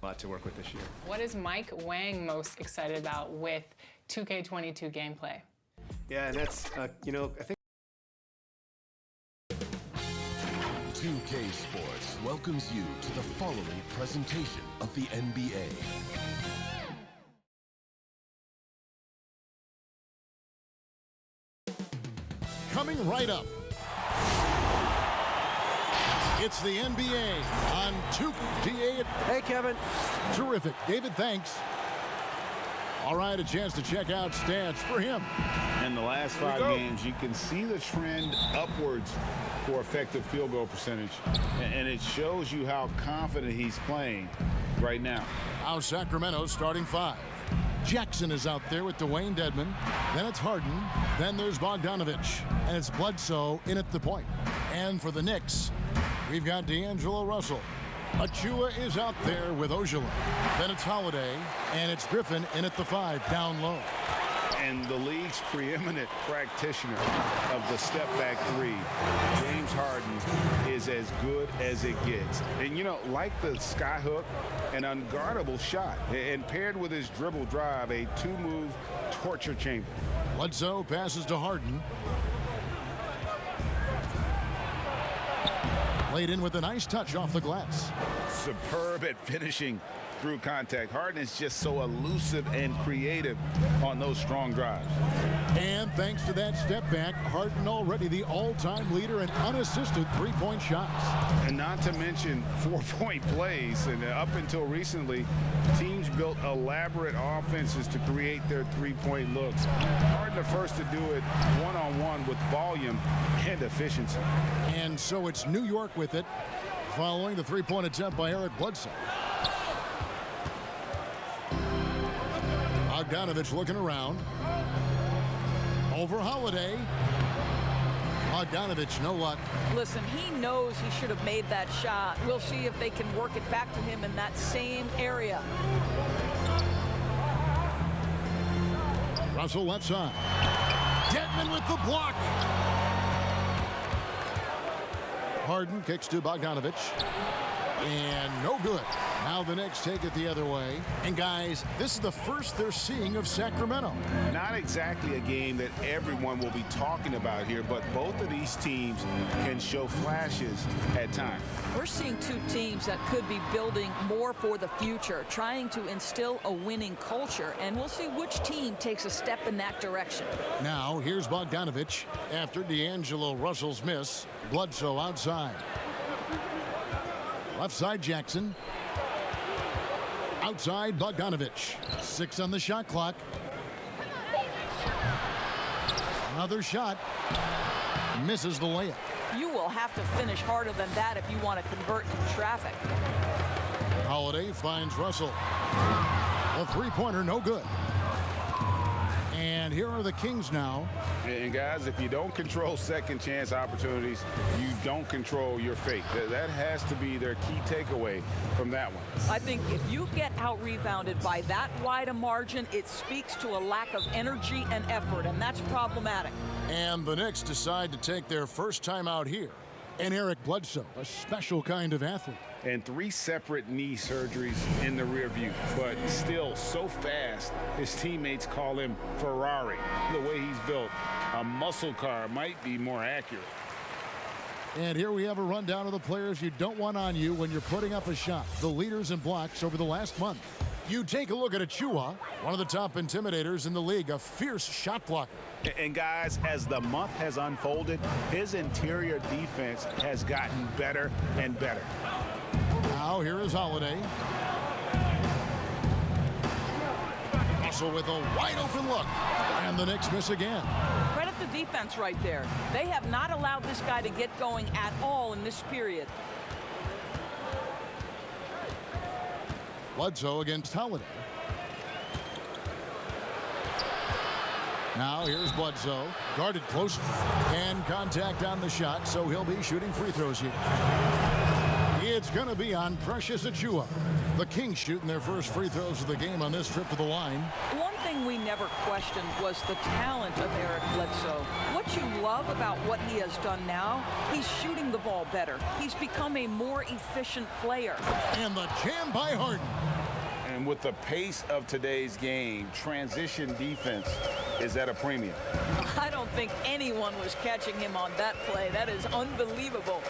A lot to work with this year. What is Mike Wang most excited about with 2K22 gameplay? Yeah, and that's, you know, I think 2K Sports welcomes you to the following presentation of the NBA. Coming right up, it's the NBA on 2K. Hey, Kevin. Terrific. David, thanks. All right, a chance to check out stats for him. In the last 5 games, you can see the trend upwards for effective field goal percentage. And it shows you how confident he's playing right now. Now Sacramento starting 5. Jackson is out there with Dwayne Dedmon. Then it's Harden. Then there's Bogdanovic. And it's Bledsoe in at the point. And for the Knicks, we've got D'Angelo Russell. Achua is out there with Ojala. Then it's Holiday. And it's Griffin in at the 5, down low. And the league's preeminent practitioner of the step-back 3, James Harden, is as good as it gets. And, you know, like the skyhook, an unguardable shot. And paired with his dribble drive, a 2-move torture chamber. Bledsoe passes to Harden. Laid in with a nice touch off the glass. Superb at finishing through contact. Harden is just so elusive and creative on those strong drives. And thanks to that step back, Harden already the all-time leader in unassisted three-point shots. And not to mention 4-point plays. And up until recently, teams built elaborate offenses to create their three-point looks. Harden the first to do it one-on-one with volume and efficiency. And so it's New York with it, following the three-point attempt by Eric Bledsoe. Bogdanovic looking around. Over Holiday. Bogdanovic, no luck. Listen, he knows he should have made that shot. We'll see if they can work it back to him in that same area. Russell left side. Dedmon with the block. Harden kicks to Bogdanovic. And no good. Now the Knicks take it the other way. And guys, this is the first they're seeing of Sacramento. Not exactly a game that everyone will be talking about here, but both of these teams can show flashes at times. We're seeing two teams that could be building more for the future, trying to instill a winning culture, and we'll see which team takes a step in that direction. Now here's Bogdanovic after D'Angelo Russell's miss. Bledsoe outside. Left side Jackson. Outside Bogdanovic. 6 on the shot clock. Another shot. Misses the layup. You will have to finish harder than that if you want to convert in traffic. Holiday finds Russell. A three-pointer, no good. And here are the Kings now. And guys, if you don't control second chance opportunities, you don't control your fate. That has to be their key takeaway from that one. I think if you get out-rebounded by that wide a margin, it speaks to a lack of energy and effort, and that's problematic. And the Knicks decide to take their first time out here. And Eric Bledsoe, a special kind of athlete. And 3 separate knee surgeries in the rear view, but still so fast, his teammates call him Ferrari. The way he's built, a muscle car might be more accurate. And here we have a rundown of the players you don't want on you when you're putting up a shot. The leaders in blocks over the last month. You take a look at Achua, one of the top intimidators in the league, a fierce shot blocker. And guys, as the month has unfolded, his interior defense has gotten better and better. Now here is Holiday. Russell with a wide open look. And the Knicks miss again. Credit the defense right there. They have not allowed this guy to get going at all in this period. Bledsoe against Holiday. Now here's Bledsoe, guarded closely, and contact on the shot, so he'll be shooting free throws here. It's going to be on Precious Achua. The Kings shooting their first free throws of the game on this trip to the line. One thing we never questioned was the talent of Eric Bledsoe. What you love love about what he has done now, he's shooting the ball better. He's become a more efficient player. And the jam by Harden. And with the pace of today's game, transition defense is at a premium. I don't think anyone was catching him on that play. That is unbelievable.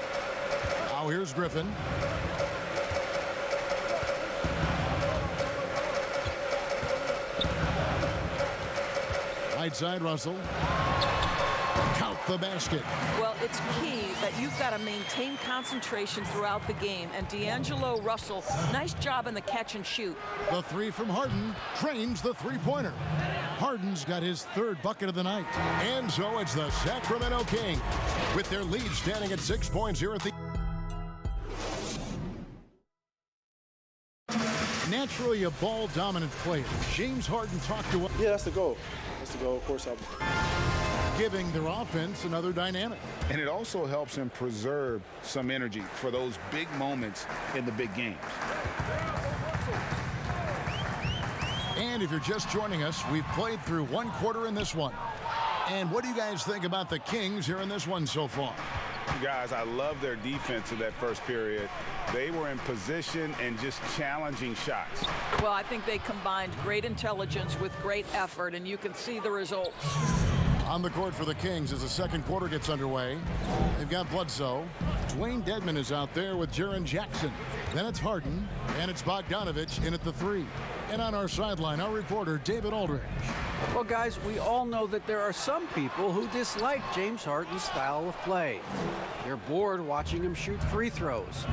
Now here's Griffin. Right side, Russell. Count the basket. Well, it's key that you've got to maintain concentration throughout the game. And D'Angelo Russell, nice job in the catch and shoot. The three from Harden drains the three-pointer. Harden's got his third bucket of the night. And so it's the Sacramento Kings with their lead standing at 6 points here at the... Naturally a ball-dominant player. James Harden talked to... Yeah, that's the goal. That's the goal. Of course, giving their offense another dynamic. And it also helps him preserve some energy for those big moments in the big games. And if you're just joining us, we've played through one quarter in this one. And what do you guys think about the Kings here in this one so far? Guys, I love their defense in that first period. They were in position and just challenging shots. Well, I think they combined great intelligence with great effort, and you can see the results. On the court for the Kings as the second quarter gets underway. They've got Bledsoe. Dwayne Dedmon is out there with Jaren Jackson. Then it's Harden, and it's Bogdanovic in at the three. And on our sideline, our reporter, David Aldridge. Well, guys, we all know that there are some people who dislike James Harden's style of play. They're bored watching him shoot free throws.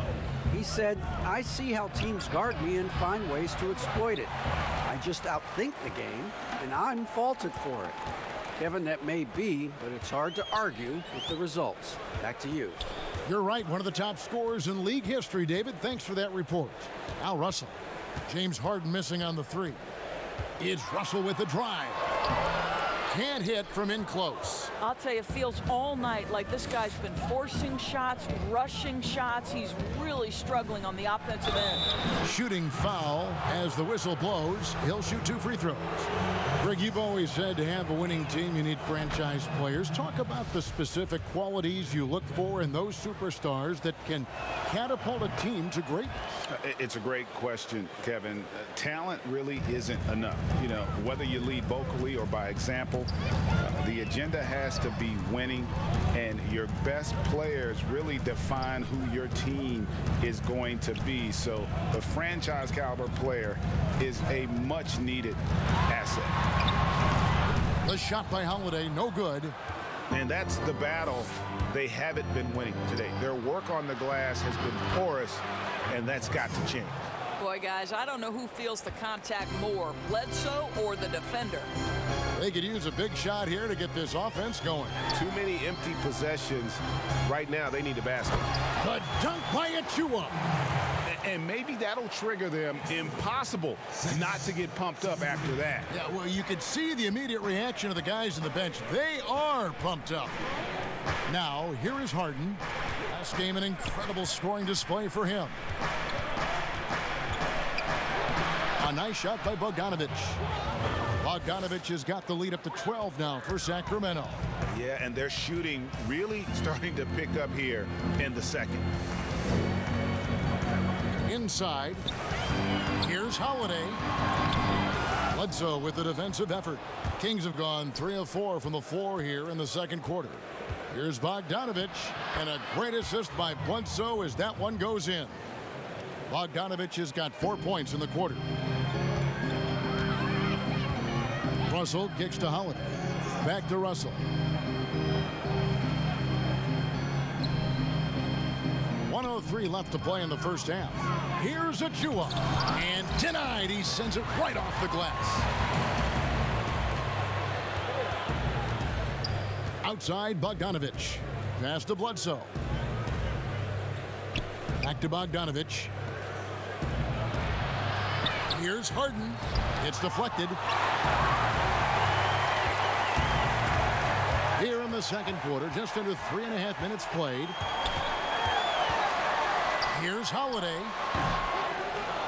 He said, "I see how teams guard me and find ways to exploit it. I just outthink the game, and I'm faulted for it." Kevin, that may be, but it's hard to argue with the results. Back to you. You're right, one of the top scorers in league history, David. Thanks for that report. Al Russell. James Harden missing on the three. It's Russell with the drive. Can't hit from in close. I'll tell you, it feels all night like this guy's been forcing shots, rushing shots. He's really struggling on the offensive end. Shooting foul as the whistle blows. He'll shoot 2 free throws. Greg, you've always said to have a winning team, you need franchise players. Talk about the specific qualities you look for in those superstars that can catapult a team to greatness. It's a great question, Kevin. Talent really isn't enough. You know, whether you lead vocally or by example, the agenda has to be winning, and your best players really define who your team is going to be. So the franchise caliber player is a much needed asset. The shot by Holiday, no good. And that's the battle they haven't been winning today. Their work on the glass has been porous, and that's got to change. Boy, guys, I don't know who feels the contact more, Bledsoe or the defender. They could use a big shot here to get this offense going. too many empty possessions. Right now, they need a basket. The dunk by Achua. And maybe that'll trigger them. Impossible not to get pumped up after that. Yeah, well, you could see the immediate reaction of the guys on the bench. They are pumped up. Now, here is Harden. Last game, an incredible scoring display for him. A nice shot by Bogdanovic. Bogdanovic has got the lead up to 12 now for Sacramento. Yeah, and they're shooting really starting to pick up here in the second. Inside, here's Holiday. Bledsoe with the defensive effort. Kings have gone 3 of 4 from the floor here in the second quarter. Here's Bogdanovic, and a great assist by Bledsoe as that one goes in. Bogdanovic has got 4 points in the quarter. Russell kicks to Holiday. Back to Russell. .103 left to play in the first half. Here's Achua. And denied. He sends it right off the glass. Outside, Bogdanovic. Pass to Bledsoe. Back to Bogdanovic. Here's Harden. It's deflected. Here in the second quarter, just under 3.5 minutes played. Here's Holiday.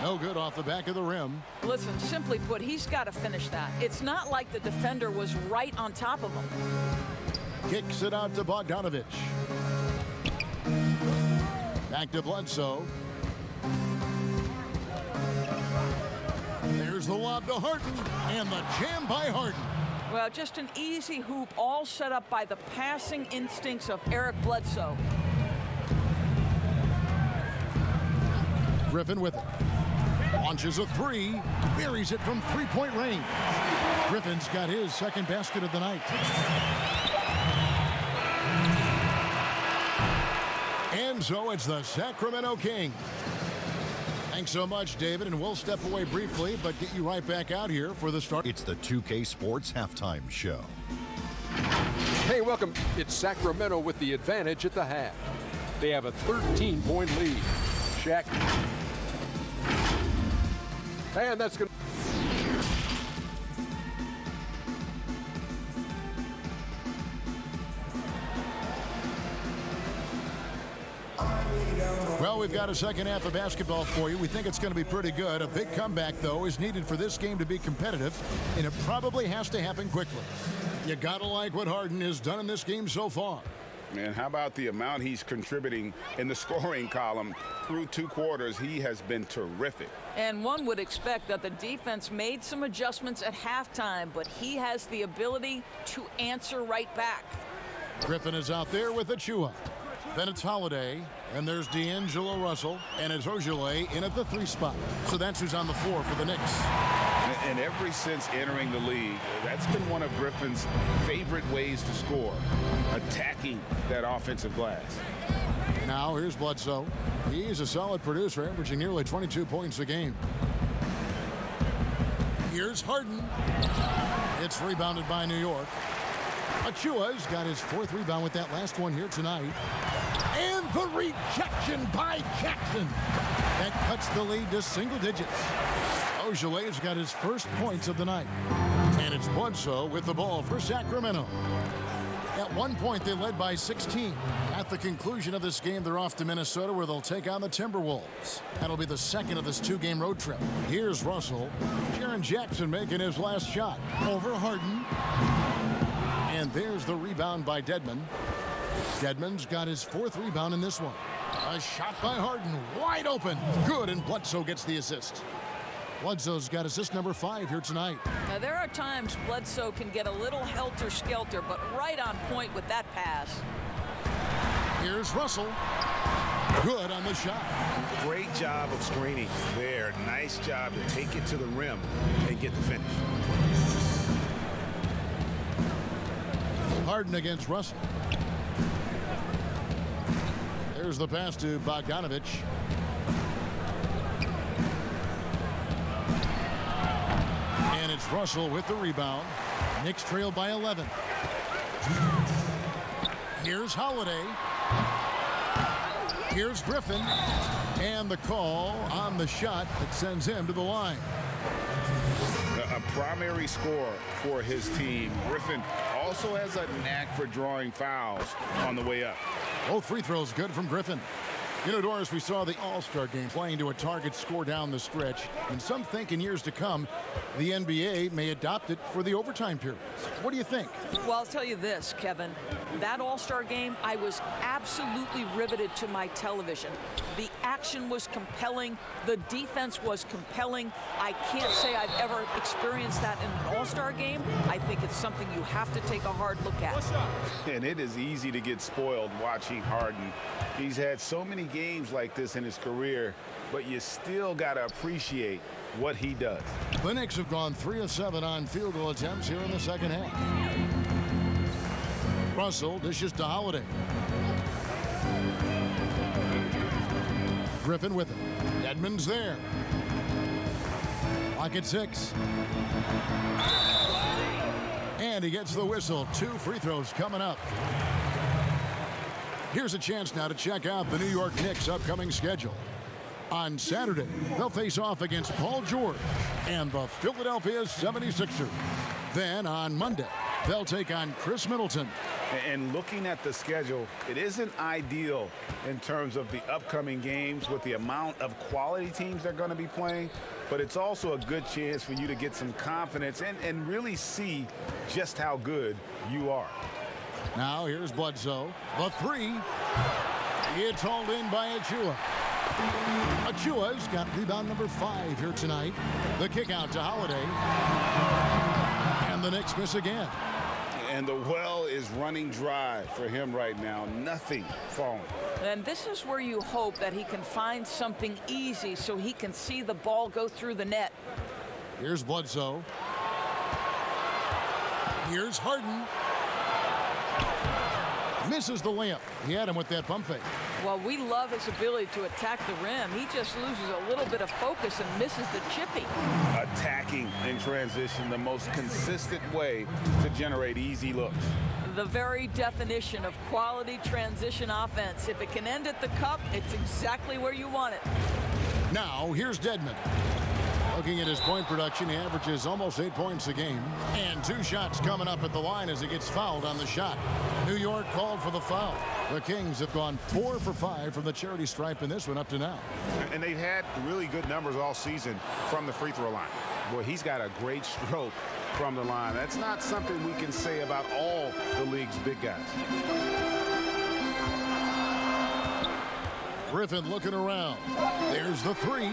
No good off the back of the rim. Listen, simply put, he's got to finish that. It's not like the defender was right on top of him. Kicks it out to Bogdanovic. Back to Bledsoe. There's the lob to Harden, and the jam by Harden. Well, just an easy hoop, all set up by the passing instincts of Eric Bledsoe. Griffin with it. Launches a three, buries it from three-point range. Griffin's got his second basket of the night. And so it's the Sacramento Kings. Thanks so much, David, and we'll step away briefly, but get you right back out here for the start. It's the 2K Sports Halftime Show. Hey, welcome. It's Sacramento with the advantage at the half. They have a 13-point lead. Shaq. And that's going to... Well, we've got a second half of basketball for you. We think it's going to be pretty good. A big comeback, though, is needed for this game to be competitive, and it probably has to happen quickly. You got to like what Harden has done in this game so far. Man, how about the amount he's contributing in the scoring column through 2 quarters? He has been terrific. And one would expect that the defense made some adjustments at halftime, but he has the ability to answer right back. Griffin is out there with Achua. Then it's Holiday, and there's D'Angelo Russell, and it's Ogilvy in at the 3 spot. So that's who's on the floor for the Knicks. And ever since entering the league, that's been one of Griffin's favorite ways to score, attacking that offensive glass. Now here's Bledsoe. He's a solid producer, averaging nearly 22 points a game. Here's Harden. It's rebounded by New York. Achua's got his 4th rebound with that last one here tonight. And the rejection by Jackson. That cuts the lead to single digits. Ogilvy's got his first points of the night. And it's Bledsoe with the ball for Sacramento. At one point, they led by 16. At the conclusion of this game, they're off to Minnesota, where they'll take on the Timberwolves. That'll be the second of this 2-game road trip. Here's Russell. Jaren Jackson making his last shot. Over Harden. And there's the rebound by Dedmon. Dedmon's got his 4th rebound in this one. A shot by Harden, wide open. Good, and Bledsoe gets the assist. Bledsoe's got assist number 5 here tonight. Now, there are times Bledsoe can get a little helter-skelter, but right on point with that pass. Here's Russell. Good on the shot. Great job of screening there. Nice job to take it to the rim and get the finish. Harden against Russell. There's the pass to Bogdanovic. And it's Russell with the rebound. Knicks trail by 11. Here's Holiday. Here's Griffin. And the call on the shot that sends him to the line. A primary scorer for his team. Griffin also has a knack for drawing fouls on the way up. Both free throws good from Griffin. You know, Doris, we saw the All-Star game playing to a target score down the stretch, and some think in years to come the NBA may adopt it for the overtime periods. What do you think? Well, I'll tell you this, Kevin. That All-Star game, I was absolutely riveted to my television. The action was compelling. The defense was compelling. I can't say I've ever experienced that in an All-Star game. I think it's something you have to take a hard look at. And it is easy to get spoiled watching Harden. He's had so many games like this in his career, but you still got to appreciate what he does. The Knicks have gone 3 of 7 on field goal attempts here in the second half. Russell dishes to Holiday. Griffin with it. Edmonds there. Clock at 6. And he gets the whistle. 2 free throws coming up. Here's a chance now to check out the New York Knicks' upcoming schedule. On Saturday, they'll face off against Paul George and the Philadelphia 76ers. Then on Monday, they'll take on Chris Middleton. And looking at the schedule, it isn't ideal in terms of the upcoming games with the amount of quality teams they're going to be playing, but it's also a good chance for you to get some confidence and really see just how good you are. Now here's Bledsoe. The three. It's hauled in by Achua. Achua's got rebound number 5 here tonight. The kick out to Holiday. And the Knicks miss again. And the well is running dry for him right now. Nothing falling. And this is where you hope that he can find something easy so he can see the ball go through the net. Here's Bledsoe. Here's Harden. Misses the layup. He had him with that pump fake. Well, we love his ability to attack the rim. He just loses a little bit of focus and misses the chippy. Attacking in transition, the most consistent way to generate easy looks. The very definition of quality transition offense. If it can end at the cup, it's exactly where you want it. Now, here's Dedmon. Looking at his point production, he averages almost 8 points a game. And 2 shots coming up at the line as he gets fouled on the shot. New York called for the foul. The Kings have gone 4 for 5 from the charity stripe in this one up to now. And they've had really good numbers all season from the free throw line. Boy, he's got a great stroke from the line. That's not something we can say about all the league's big guys. Griffin looking around. There's the three.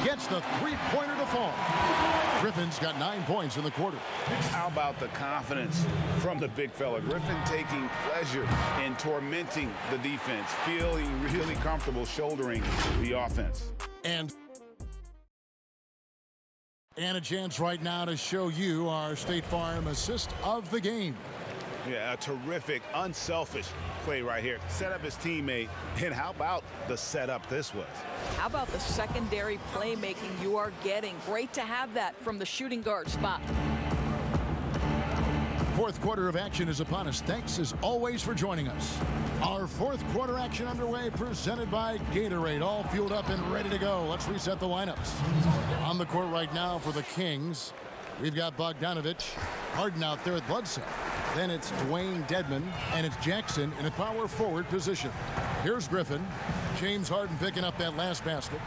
Gets the three-pointer to fall. Griffin's got 9 points in the quarter. How about the confidence from the big fella? Griffin taking pleasure in tormenting the defense, feeling really comfortable shouldering the offense. And a chance right now to show you our State Farm assist of the game. Yeah, a terrific, unselfish play right here. Set up his teammate, and how about the setup this was? How about the secondary playmaking you are getting? Great to have that from the shooting guard spot. Fourth quarter of action is upon us. Thanks as always for joining us. Our fourth quarter action underway, presented by Gatorade. All fueled up and ready to go. Let's reset the lineups. On the court right now for the Kings, we've got Bogdanovic, Harden out there with Bledsoe. Then it's Dwayne Dedmon, and it's Jackson in a power forward position. Here's Griffin. James Harden picking up that last basket.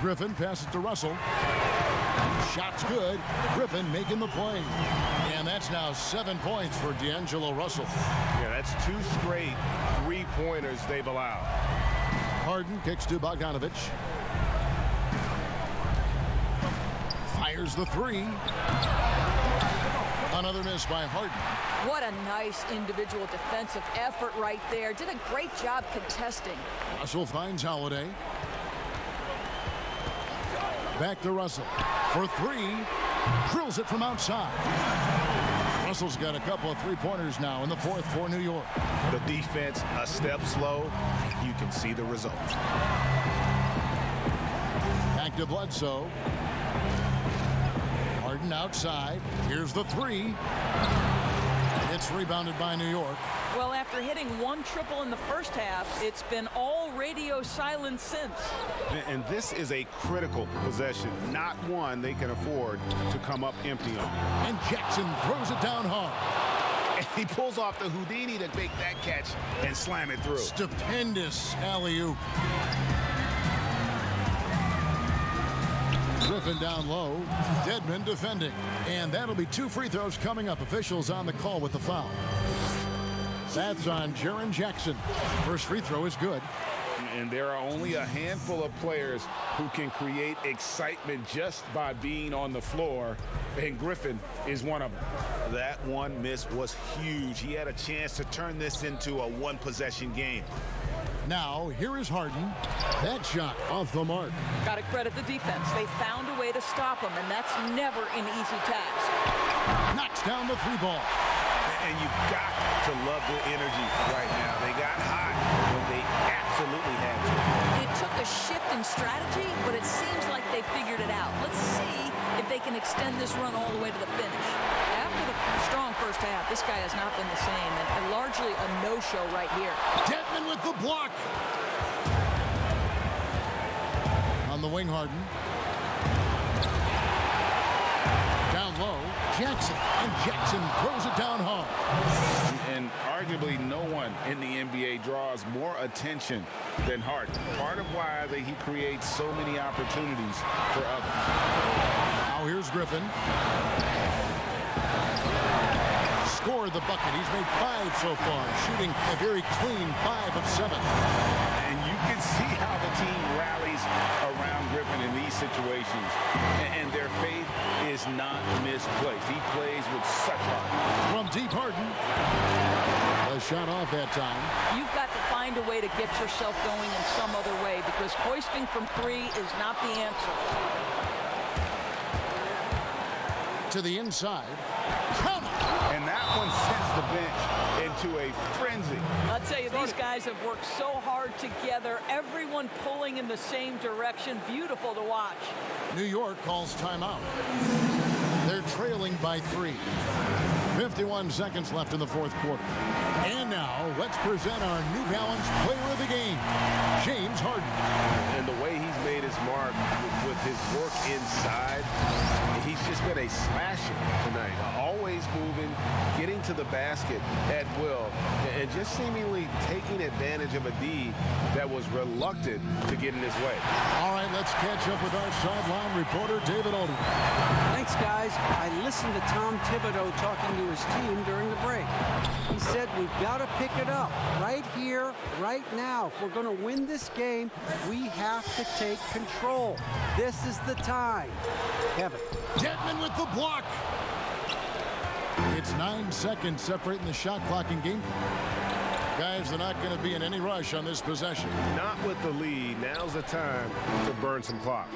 Griffin passes to Russell. Shot's good. Griffin making the play. And that's now 7 points for D'Angelo Russell. Yeah, that's 2 straight three-pointers they've allowed. Harden kicks to Bogdanovic. Fires the three. Another miss by Harden. What a nice individual defensive effort right there. Did a great job contesting. Russell finds Holiday. Back to Russell for three. Drills it from outside. Russell's got a couple of three-pointers now in the fourth for New York. The defense a step slow. You can see the results. Back to Bledsoe. Harden outside. Here's the three. It's rebounded by New York. Well, after hitting 1 triple in the first half, it's been all radio silence since. And this is a critical possession, not one they can afford to come up empty on. And Jackson throws it down hard. And he pulls off the Houdini to make that catch and slam it through. Stupendous alley-oop. Griffin down low. Dedmon defending. And that'll be 2 free throws coming up. Officials on the call with the foul. That's on Jaren Jackson. First free throw is good. And there are only a handful of players who can create excitement just by being on the floor, and Griffin is one of them. That one miss was huge. He had a chance to turn this into a one-possession game. Now, here is Harden. That shot off the mark. Got to credit the defense. They found a way to stop him, and that's never an easy task. Knocks down the 3 ball. And you've got to love the energy right now. They got hot when they absolutely had to. It took a shift in strategy, but it seems like they figured it out. Let's see if they can extend this run all the way to the finish. After the strong first half, this guy has not been the same, and largely a no-show right here. Dedmon with the block. On the wing, Harden. Down low, Jackson. And Jackson throws it down hard. And arguably no one in the NBA draws more attention than Harden. Part of why he creates so many opportunities for others. Now here's Griffin. score the bucket. He's made 5 so far, shooting a very clean 5 of 7. And you can see how the team rallies around Griffin in these situations. And their faith is not misplaced. He plays with such heart. From deep, Harden. A shot off that time. You've got to find a way to get yourself going in some other way, because hoisting from 3 is not the answer. To the inside. Count it! And that one sends the bench into a frenzy. I'll tell you, these guys have worked so hard together. Everyone pulling in the same direction. Beautiful to watch. New York calls timeout. They're trailing by 3. 51 seconds left in the fourth quarter. And now, let's present our New Balance player of the game, James Harden. And the way he's made his mark with his work inside, he's just been a slasher tonight. Always moving, getting to the basket at will, and just seemingly taking advantage of a D that was reluctant to get in his way. All right, let's catch up with our sideline reporter, David Alden. Thanks, guys. I listened to Tom Thibodeau talking to his team during the break. He said we've got to pick it up right here, right now. If we're going to win this game, we have to take control. This is the time. Kevin. Dedmon with the block. It's 9 seconds separating the shot clock and game clock. Guys, they're not going to be in any rush on this possession. Not with the lead. Now's the time to burn some clock.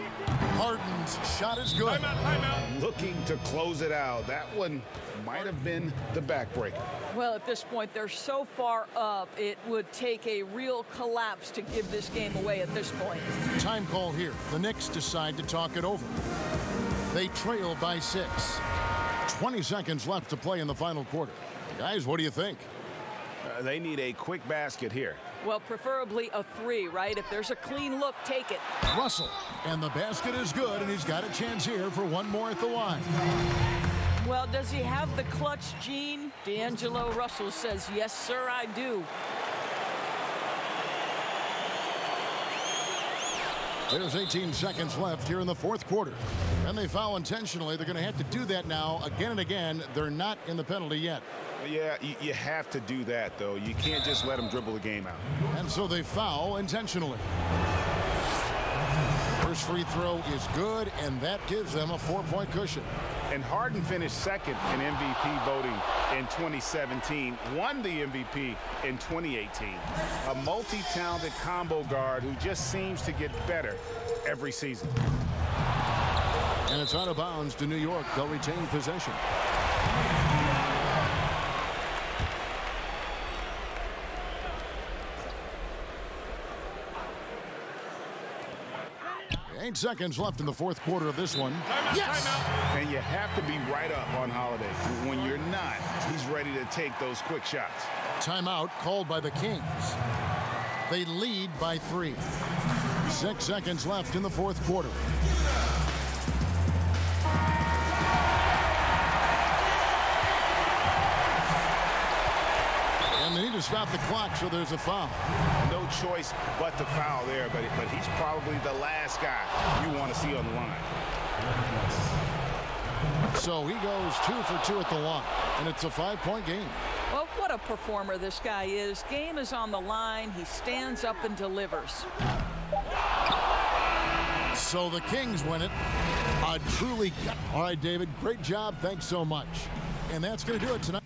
Harden's shot is good. Timeout. Looking to close it out. That one might have been the backbreaker. Well, at this point, they're so far up, it would take a real collapse to give this game away at this point. Time call here. The Knicks decide to talk it over. They trail by 6. 20 seconds left to play in the final quarter. Guys, what do you think? They need a quick basket here. Well, preferably a 3, right? If there's a clean look, take it. Russell, and the basket is good, and he's got a chance here for one more at the line. Well, does he have the clutch gene? D'Angelo Russell says, yes, sir, I do. There's 18 seconds left here in the fourth quarter. And they foul intentionally. They're going to have to do that now again and again. They're not in the penalty yet. Yeah, you have to do that, though. You can't just let them dribble the game out. And so they foul intentionally. First free throw is good, and that gives them a 4-point cushion. And Harden finished second in MVP voting in 2017, won the MVP in 2018. A multi-talented combo guard who just seems to get better every season. And it's out of bounds to New York. They'll retain possession. Eight seconds left in the fourth quarter of this one. Yes! And you have to be right up on Holiday. When you're not, he's ready to take those quick shots. Timeout called by the Kings. They lead by 3. 6 seconds left in the fourth quarter. And they need to stop the clock, so there's a foul. No choice but to foul there, but he's probably the last guy you want to see on the line. So he goes 2 for 2 at the line, and it's a 5-point game. Well, what a performer this guy is. Game is on the line. He stands up and delivers. So the Kings win it. All right, David, great job. Thanks so much. And that's going to do it tonight.